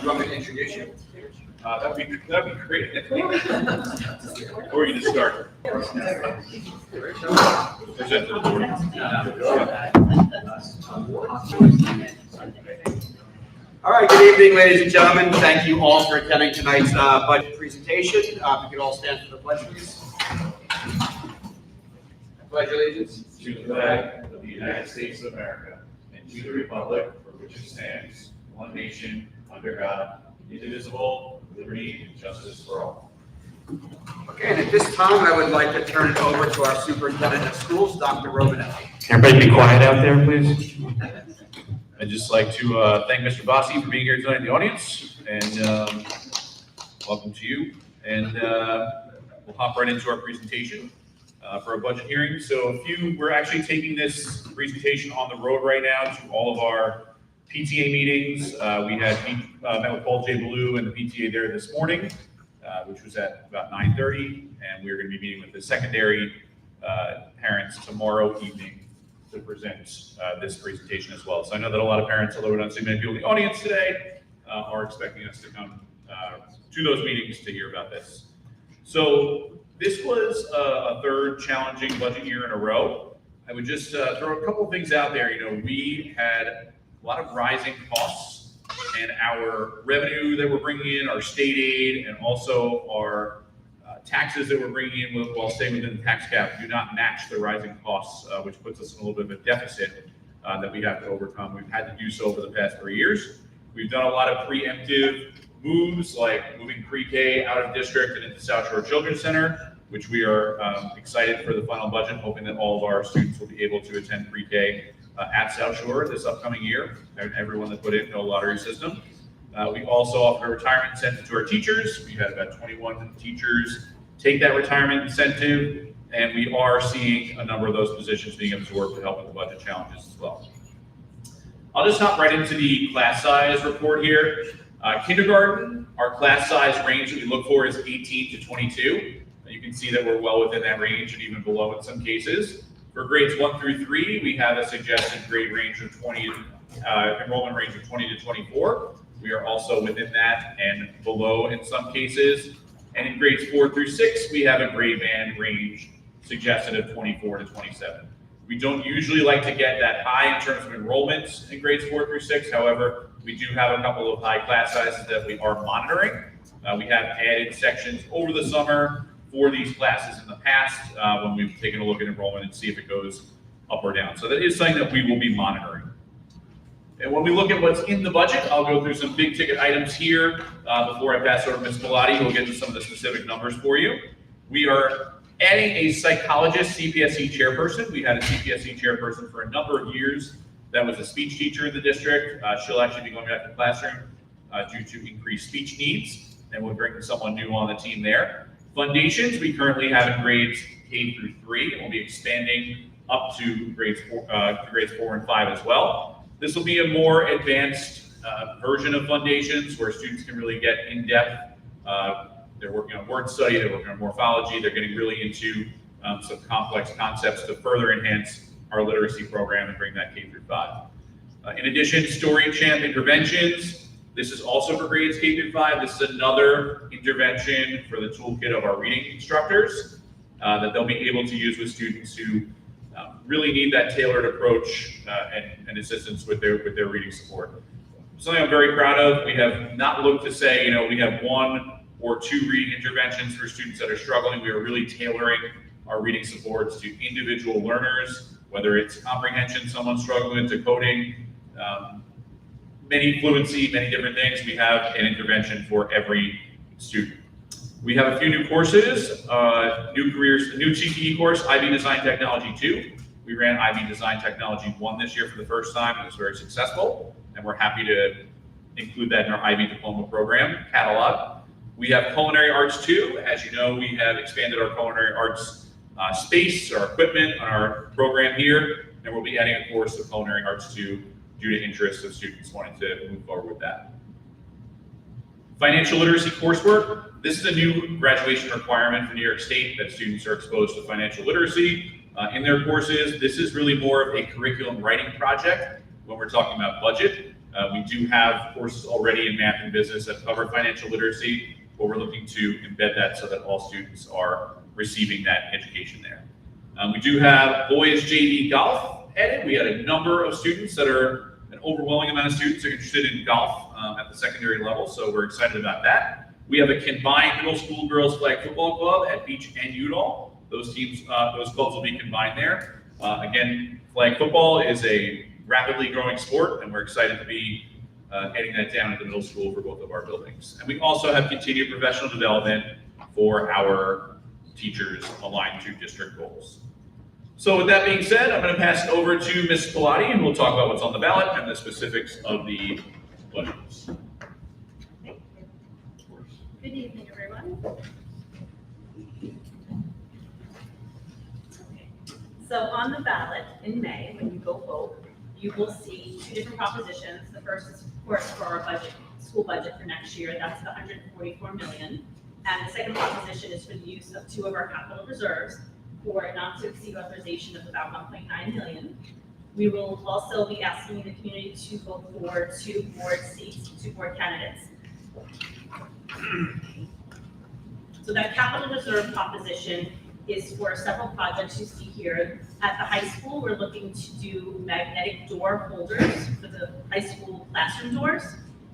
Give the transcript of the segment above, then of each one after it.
you want me to introduce you? That'd be great. Or you just start. Present to the board. All right, good evening, ladies and gentlemen. Thank you all for attending tonight's budget presentation. If you could all stand for the pledge, please. I pledge allegiance To the flag of the United States of America and to the republic for which it stands, one nation, under God, indivisible, with liberty and justice for all. Okay, and at this time, I would like to turn it over to our superintendent of schools, Dr. Robinetti. Everybody be quiet out there, please. I'd just like to thank Mr. Bossi for being here tonight in the audience, and welcome to you. And we'll hop right into our presentation for a budget hearing. So we're actually taking this presentation on the road right now to all of our PTA meetings. We had met with Paul J. Ballou and the PTA there this morning, which was at about 9:30, and we're going to be meeting with the secondary parents tomorrow evening to present this presentation as well. So I know that a lot of parents, although we don't see many people in the audience today, are expecting us to come to those meetings to hear about this. So this was a third challenging budget year in a row. I would just throw a couple of things out there. We had a lot of rising costs, and our revenue that we're bringing in, our state aid, and also our taxes that we're bringing in while staying within the tax cap do not match the rising costs, which puts us in a little bit of a deficit that we have to overcome. We've had to do so over the past 3 years. We've done a lot of preemptive moves, like moving pre-K out of district and into South Shore Children's Center, which we are excited for the final budget, hoping that all of our students will be able to attend pre-K at South Shore this upcoming year, and everyone that put in no lottery system. We also offered a retirement incentive to our teachers. We had about 21 teachers take that retirement incentive, and we are seeing a number of those positions being absorbed to help with the budget challenges as well. I'll just hop right into the class size report here. Kindergarten, our class size range that we look for is 18 to 22. You can see that we're well within that range and even below in some cases. For grades 1 through 3, we have a suggested grade range of enrollment range of 20 to 24. We are also within that and below in some cases. And in grades 4 through 6, we have a grade band range suggested of 24 to 27. We don't usually like to get that high in terms of enrollments in grades 4 through 6. However, we do have a couple of high class sizes that we are monitoring. We have added sections over the summer for these classes in the past when we've taken a look at enrollment and see if it goes up or down. So that is something that we will be monitoring. And when we look at what's in the budget, I'll go through some big ticket items here before I pass over to Ms. Pilati, who will get into some of the specific numbers for you. We are adding a psychologist CPSE chairperson. We had a CPSE chairperson for a number of years that was a speech teacher in the district. She'll actually be going back to the classroom due to increased speech needs, and we'll bring someone new on the team there. Foundations, we currently have in grades K through 3, and we'll be expanding up to grades 4 and 5 as well. This will be a more advanced version of Foundations where students can really get in depth. They're working on word study, they're working on morphology, they're getting really into some complex concepts to further enhance our literacy program and bring that K through 5. In addition, Story Champ interventions. This is also for grades K through 5. This is another intervention for the toolkit of our reading instructors that they'll be able to use with students who really need that tailored approach and assistance with their reading support. Something I'm very proud of. We have not looked to say, we have 1 or 2 reading interventions for students that are struggling. We are really tailoring our reading supports to individual learners, whether it's comprehension, someone struggling with decoding, many fluency, many different things. We have an intervention for every student. We have a few new courses, new CTE course, IB Design Technology 2. We ran IB Design Technology 1 this year for the first time. It was very successful, and we're happy to include that in our IB diploma program catalog. We have Culinary Arts 2. As you know, we have expanded our Culinary Arts space, our equipment on our program here, and we'll be adding a course of Culinary Arts 2 due to interest of students wanting to move forward with that. Financial literacy coursework. This is a new graduation requirement for New York State that students are exposed to financial literacy in their courses. This is really more of a curriculum writing project when we're talking about budget. We do have courses already in math and business that cover financial literacy, but we're looking to embed that so that all students are receiving that education there. We do have boys JV golf added. We had a number of students an overwhelming amount of students are interested in golf at the secondary level, so we're excited about that. We have a combined middle school girls flag football club at Beach and Udall. Those clubs will be combined there. Again, flag football is a rapidly growing sport, and we're excited to be heading that down at the middle school for both of our buildings. And we also have continued professional development for our teachers aligned to district goals. So with that being said, I'm going to pass it over to Ms. Pilati, and we'll talk about what's on the ballot and the specifics of the budgets. Good evening, everyone. So on the ballot in May, when you go vote, you will see two different propositions. The first is, of course, for our budget, school budget for next year. That's the $144 million. And the second proposition is for the use of two of our capital reserves for a not to exceed authorization of about $1.9 million. We will also be asking the community to vote for two board seats, two board candidates. So that capital reserve proposition is for several projects you see here. At the high school, we're looking to do magnetic door holders for the high school classroom doors.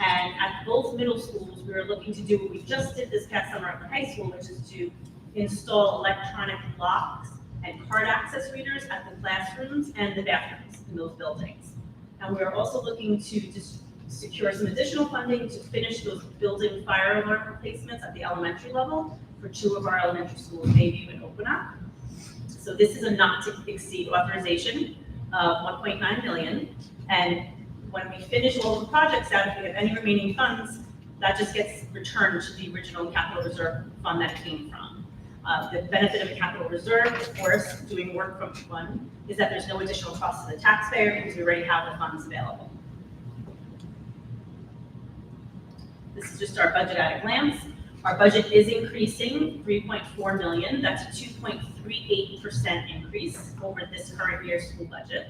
And at both middle schools, we are looking to do what we just did this past summer at the high school, which is to install electronic locks and card access readers at the classrooms and the bathrooms in those buildings. And we're also looking to just secure some additional funding to finish those building fire alarm replacements at the elementary level for two of our elementary schools, Bayview and Okonock. So this is a not to exceed authorization of $1.9 million. And when we finish all the projects out, if we have any remaining funds, that just gets returned to the original capital reserve fund that it came from. The benefit of a capital reserve, of course, doing work from one, is that there's no additional cost to the taxpayer because we already have the funds available. This is just our budget at a glance. Our budget is increasing $3.4 million. That's a 2.38% increase over this current year's school budget.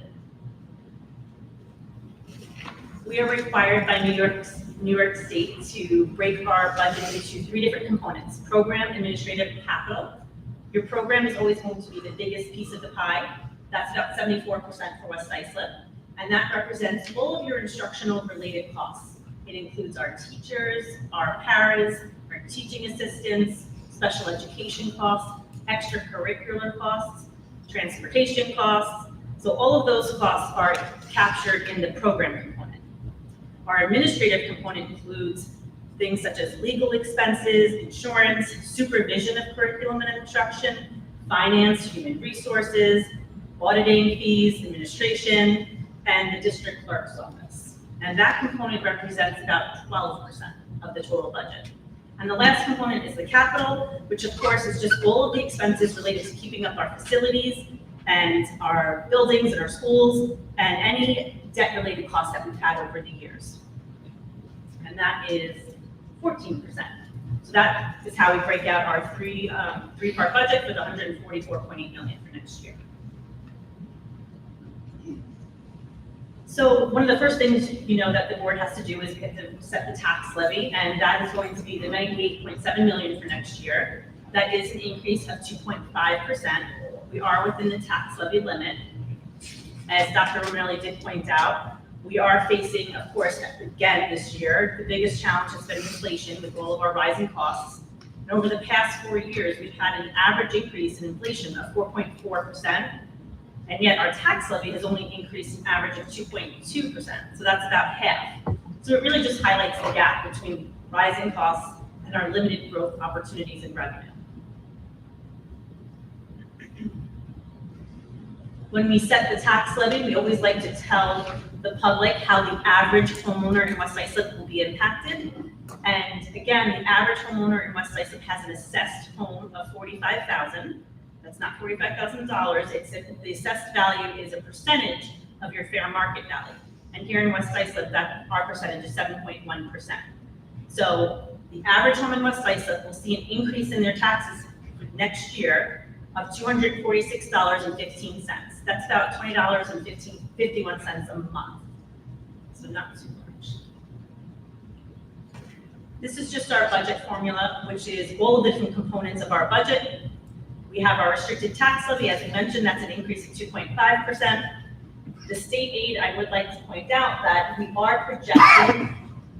We are required by New York State to break our budget into three different components: program, administrative, and capital. Your program is always going to be the biggest piece of the pie. That's about 74% for West Islip. And that represents all of your instructional related costs. It includes our teachers, our paras, our teaching assistants, special education costs, extracurricular costs, transportation costs. So all of those costs are captured in the program component. Our administrative component includes things such as legal expenses, insurance, supervision of curriculum and instruction, finance, human resources, auditing fees, administration, and the district clerk's office. And that component represents about 12% of the total budget. And the last component is the capital, which of course is just all of the expenses related to keeping up our facilities and our buildings and our schools and any debt-related costs that we've had over the years. And that is 14%. So that is how we break out our three-part budget for the $144.8 million for next year. So one of the first things that the board has to do is set the tax levy, and that is going to be the $98.7 million for next year. That is an increase of 2.5%. We are within the tax levy limit. As Dr. Romanelli did point out, we are facing, of course, again this year, the biggest challenge has been inflation with all of our rising costs. And over the past 4 years, we've had an average increase in inflation of 4.4%. And yet our tax levy has only increased an average of 2.2%. So that's about half. So it really just highlights the gap between rising costs and our limited growth opportunities in revenue. When we set the tax levy, we always like to tell the public how the average homeowner in West Islip will be impacted. And again, the average homeowner in West Islip has an assessed home of $45,000. That's not $45,000. It's the assessed value is a percentage of your fair market value. And here in West Islip, that our percentage is 7.1%. So the average home in West Islip will see an increase in their taxes next year of $246.15. That's about $20.51 a month. So not too This is just our budget formula, which is all the different components of our budget. We have our restricted tax levy, as we mentioned, that's an increase of 2.5%. The state aid, I would like to point out that we are projecting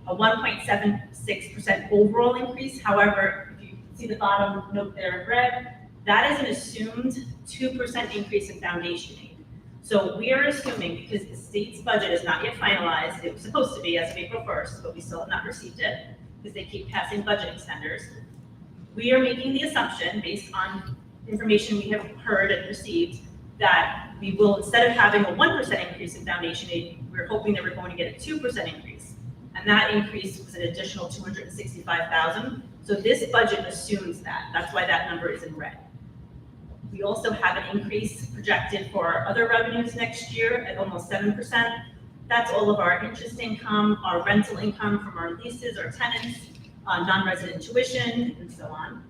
a 1.76% overall increase. However, if you see the bottom note there in red, that is an assumed 2% increase in foundation aid. So we are assuming, because the state's budget is not yet finalized, it was supposed to be as of April 1st, but we still have not received it, because they keep passing budget extenders. We are making the assumption, based on information we have heard and received, that we will, instead of having a 1% increase in foundation aid, we're hoping that we're going to get a 2% increase. And that increase was an additional $265,000. So this budget assumes that. That's why that number is in red. We also have an increase projected for our other revenues next year at almost 7%. That's all of our interest income, our rental income from our leases, our tenants, non-resident tuition, and so on.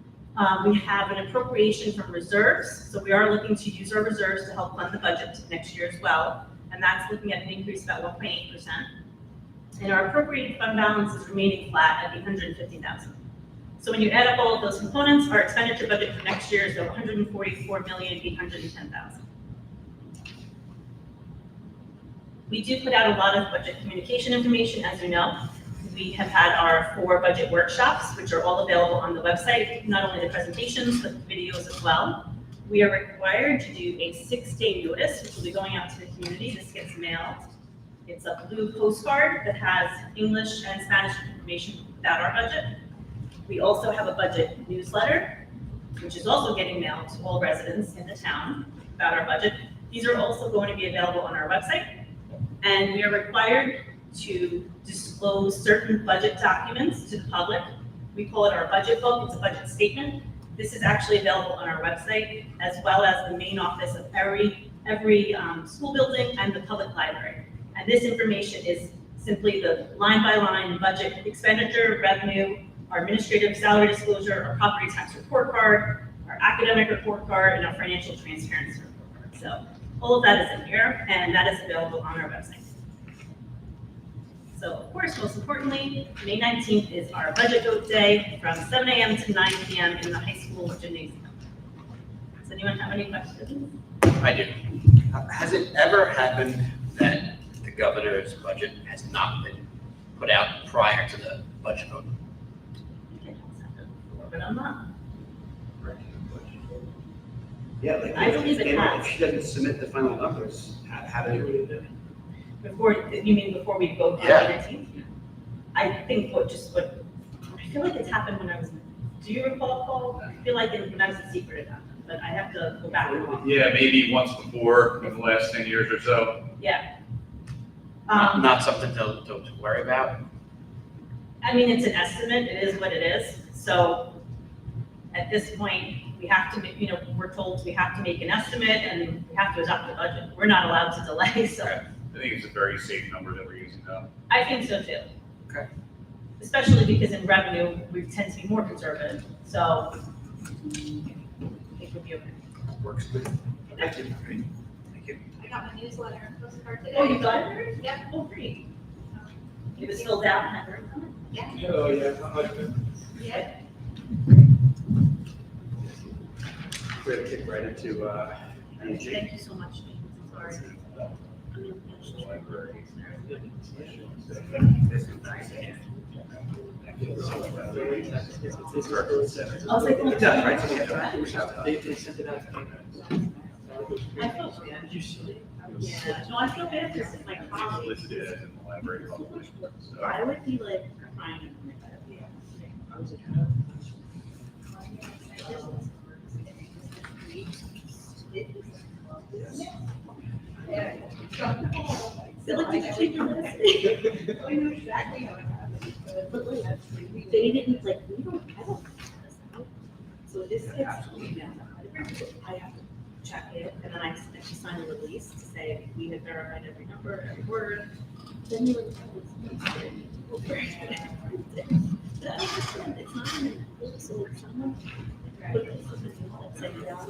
We have an appropriation from reserves, so we are looking to use our reserves to help fund the budget next year as well, and that's looking at an increase of about 1.8%. And our appropriated fund balance is remaining flat at $850,000. So when you add up all of those components, our expenditure budget for next year is $144,810,000. We do put out a lot of budget communication information, as you know. We have had our 4 budget workshops, which are all available on the website, not only the presentations, but the videos as well. We are required to do a 6-day notice, which will be going out to the community. This gets mailed. It's a blue postcard that has English and Spanish information about our budget. We also have a budget newsletter, which is also getting mailed to all residents in the town about our budget. These are also going to be available on our website. And we are required to disclose certain budget documents to the public. We call it our budget book. It's a budget statement. This is actually available on our website, as well as the main office of every school building and the public library. And this information is simply the line-by-line budget expenditure, revenue, our administrative salary disclosure, our property tax report card, our academic report card, and our financial transparency report card. So all of that is in here, and that is available on our website. So of course, most importantly, May 19th is our budget vote day from 7 a.m. to 9 p.m. in the high school gymnasium. Does anyone have any questions? I do. Has it ever happened that the governor's budget has not been put out prior to the budget vote? Okay, but I'm not. Yeah, like, I believe it has. if she doesn't submit the final numbers, how do you? Before, you mean before we vote on the Yeah. 19th? I think I feel like it's happened when I was, do you recall, Paul? I feel like when I was a secret it happened, but I have to go back and look. Yeah, maybe once before in the last 10 years or so. Yeah. Not something to worry about? I mean, it's an estimate, it is what it is, so at this point, we have to, we're told we have to make an estimate and we have to adopt the budget. We're not allowed to delay, so I think it's a very safe number that we're using now. I think so too. Okay. Especially because in revenue, we tend to be more conservative, so I think we'll be okay. Works good. Thank you. Thank you. I got my newsletter and postcard today. Oh, you got it? Yeah. Oh, great. It was filled out, and I heard from it. Yeah. Oh, yeah. Yeah. We're gonna kick right into, energy. Thank you so much. Sorry. This is nice. I was like, It does, right? So we have to- They sent it out. I feel bad. Yeah, no, I feel bad because my colleagues, Listed as in the library published. So I would be like crying. Feel like you should do this. I know exactly how it happened. But like, they didn't like, I don't fill this out. So this gets emailed out. I have to check it, and then I actually sign a release to say we have verified every number, every word. Then you would. It's not in it, so someone. put it upside down.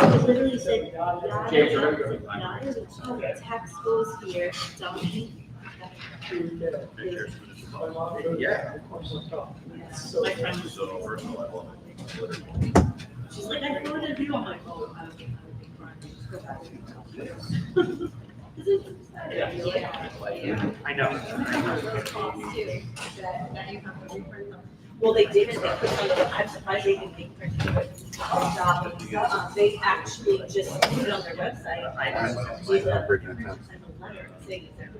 It literally said, text goes here, dummy, Yeah. My friend was So, first of all, She's like, I voted you. I'm like, oh, I know. Well, they didn't, they put on the, I'm surprised they didn't think they actually just put it on their website. With a letter saying it's their